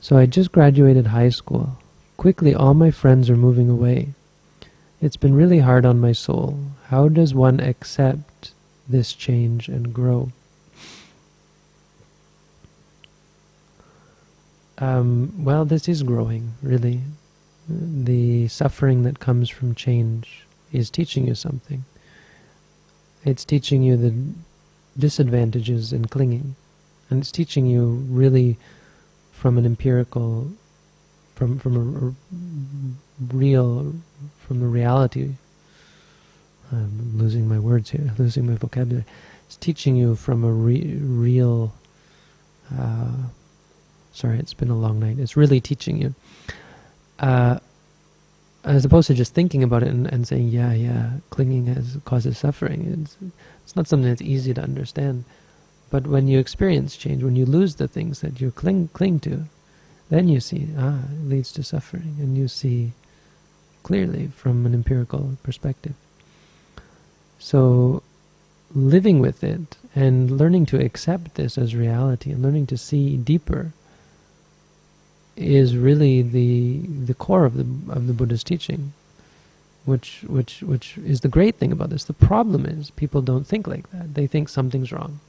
So I just graduated high school. Quickly, all my friends are moving away. It's been really hard on my soul. How does one accept this change and grow? Well, this is growing, really. The suffering that comes from change is teaching you something. It's teaching you the disadvantages in clinging. And it's teaching you really from an empirical, from a real, from the reality. I'm losing my words here, losing my vocabulary. It's teaching you from a real, sorry, it's been a long night. It's really teaching you. As opposed to just thinking about it and saying, yeah, clinging causes suffering. It's not something that's easy to understand. But when you experience change, when you lose the things that you cling to, then you see, it leads to suffering. And you see clearly from an empirical perspective. So living with it and learning to accept this as reality and learning to see deeper is really the core of the Buddha's teaching, which is the great thing about this. The problem is people don't think like that. They think something's wrong,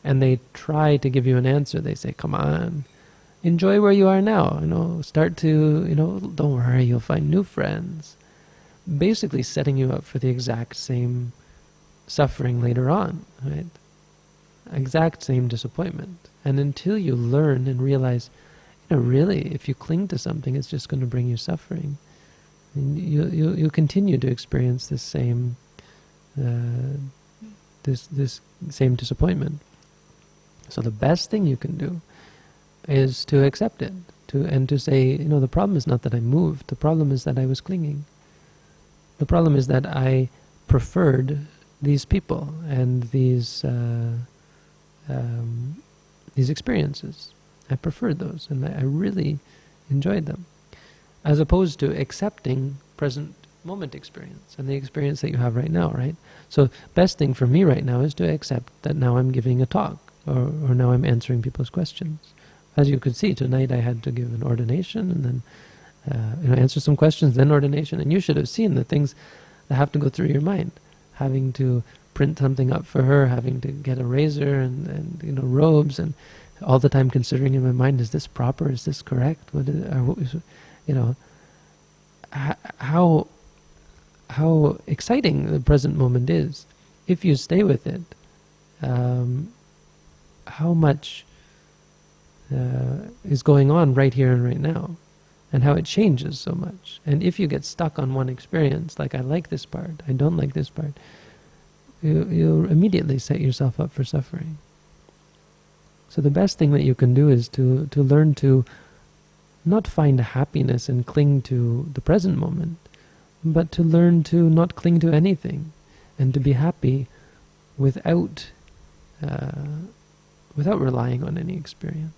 and they try to give you an answer. They say, "Come on, enjoy where you are now. Start to don't worry, you'll find new friends." Basically, setting you up for the exact same suffering later on, right? Exact same disappointment. And until you learn and realize, really, if you cling to something, it's just going to bring you suffering. And you continue to experience this same this same disappointment. So the best thing you can do is to accept it, and to say, the problem is not that I moved. The problem is that I was clinging. The problem is that I preferred these people and these experiences. I preferred those, and I really enjoyed them, as opposed to accepting present moment experience and the experience that you have right now, right? So best thing for me right now is to accept that now I'm giving a talk, or now I'm answering people's questions. As you could see, tonight I had to give an ordination, and then answer some questions, then ordination. And you should have seen the things that have to go through your mind, having to print something up for her, having to get a razor and robes, and all the time considering in my mind, is this proper? Is this correct? How exciting the present moment is if you stay with it. How much is going on right here and right now, and how it changes so much. And if you get stuck on one experience, like I like this part, I don't like this part, you immediately set yourself up for suffering. So the best thing that you can do is to learn to not find happiness and cling to the present moment, but to learn to not cling to anything, and to be happy without relying on any experience.